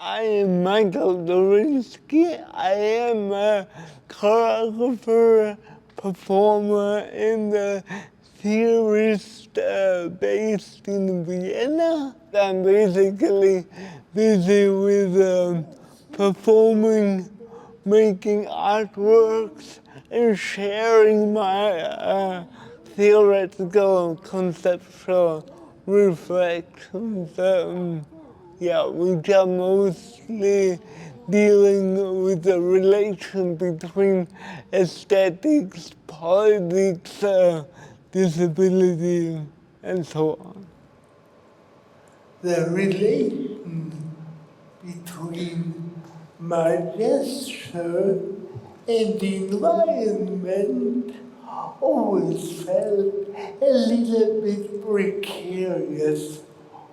I am Michael Dorinsky. I am a choreographer, performer in the theorist based in Vienna. I'm basically busy with performing, making artworks, and sharing my theoretical, conceptual reflections. Yeah, which are mostly dealing with the relation between aesthetics, politics, disability, and so on. The relation between my gesture and the environment always felt a little bit precarious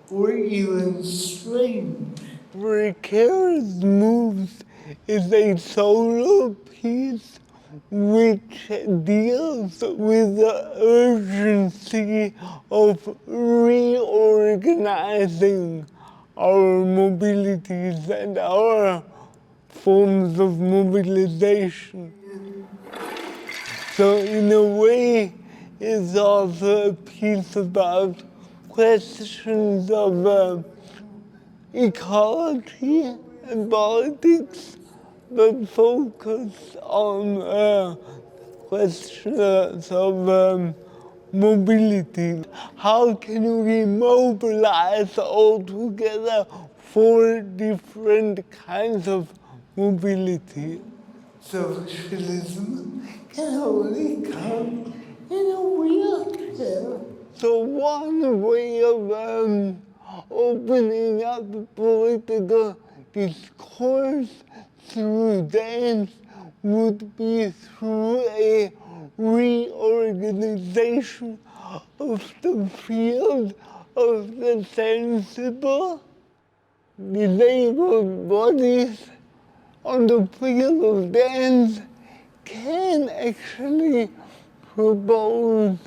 or even strange. Precarious Moves is a solo piece which deals with the urgency of reorganizing our mobilities and our forms of mobilization. So in a way, it's also a piece about questions of ecology and politics, but focus on questions of mobility. How can we mobilize all together for different kinds of mobility? Socialism can only come in a wheelchair. So one way of opening up the political discourse through dance would be through a reorganization of the field of the sensible, disabled bodies on the field of dance can actually propose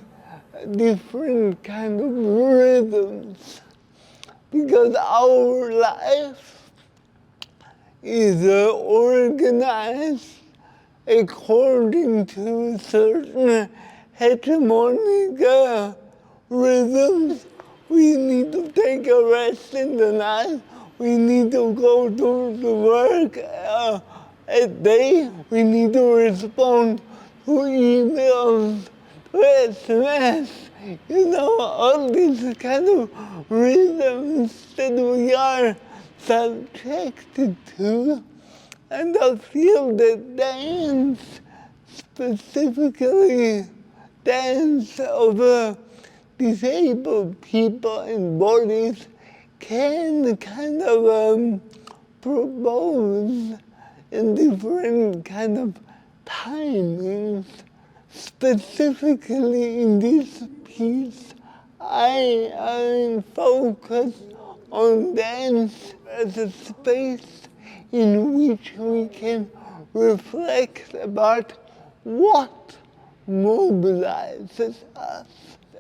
different kind of rhythms, because our life is organized according to certain hegemonic rhythms. We need to take a rest in the night. We need to go to work at day. We need to respond to emails, to SMS. You know, all these kind of rhythms that we are subjected to. And I feel that dance, specifically dance of disabled people and bodies, can kind of propose in different kind of timings. Specifically in this piece, I focus on dance as a space in which we can reflect about what mobilizes us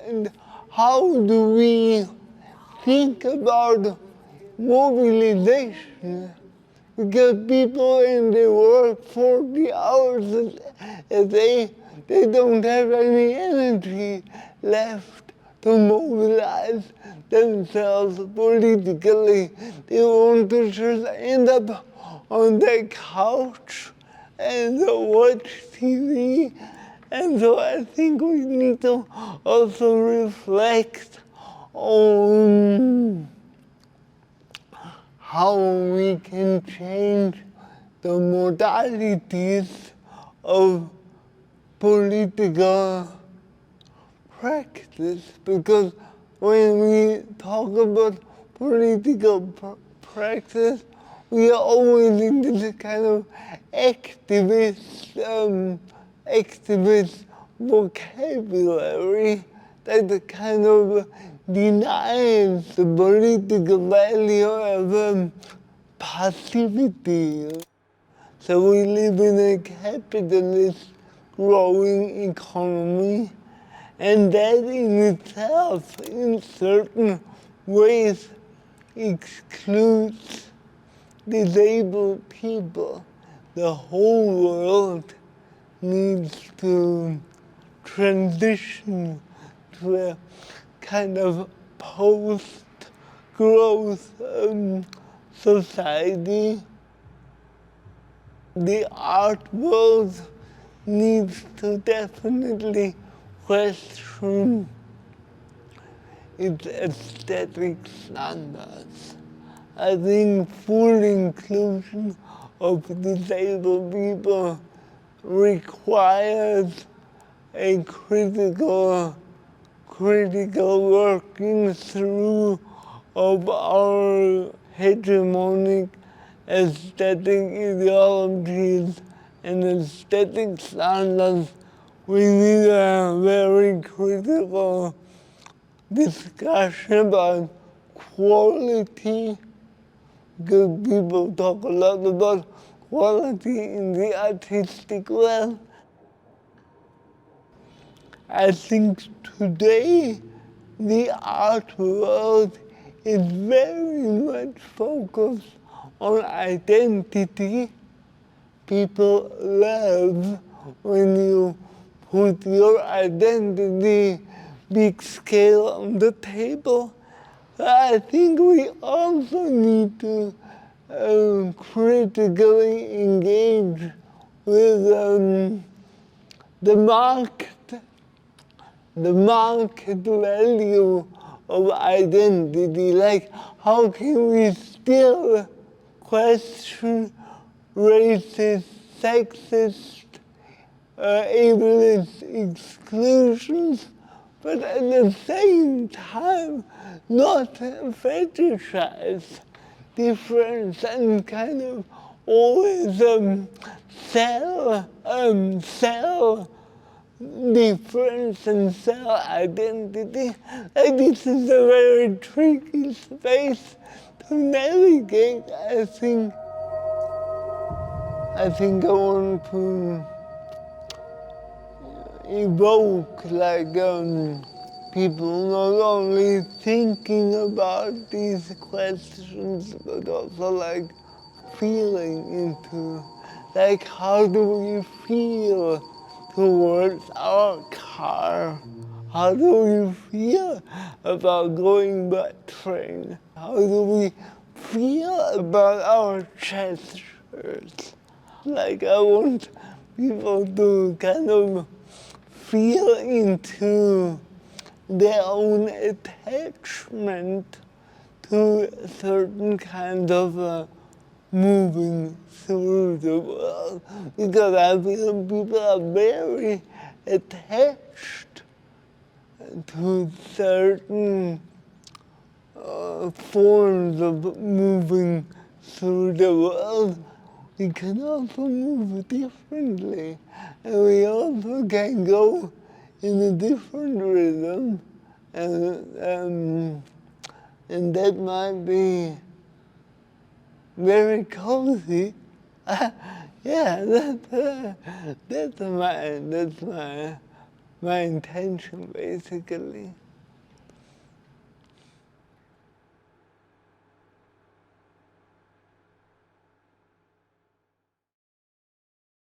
and how do we think about mobilization, because people when they work 40 hours a day, they don't have any energy left to mobilize themselves politically. They want to just end up on their couch and watch TV. And so I think we need to also reflect on how we can change the modalities of political practice, because when we talk about political practice, we are always in this kind of activist vocabulary that kind of denies the political value of passivity. So we live in a capitalist growing economy, and that in itself, in certain ways, excludes disabled people. The whole world needs to transition to a kind of post-growth society. The art world needs to definitely question its aesthetic standards. I think full inclusion of disabled people requires a critical working through of our hegemonic aesthetic ideologies and aesthetic standards. We need a very critical discussion about quality, because people talk a lot about quality in the artistic world. I think today the art world is very much focused on identity. People love when you put your identity big scale on the table. I think we also need to critically engage with the market value of identity. Like, how can we still question racist, sexist, ableist exclusions, but at the same time not fetishize difference and kind of always sell difference and sell identity. Like, this is a very tricky space to navigate. I think I want to evoke like people not only thinking about these questions, but also like feeling into, like, how do we feel towards our car? How do we feel about going by train? How do we feel about our chest shirts? Like, I want people to kind of feel into their own attachment to a certain kind of moving through the world, because I feel people are very attached to certain forms of moving through the world. We can also move differently, and we also can go in a different rhythm, and that might be very cozy. Yeah, that's my intention, basically.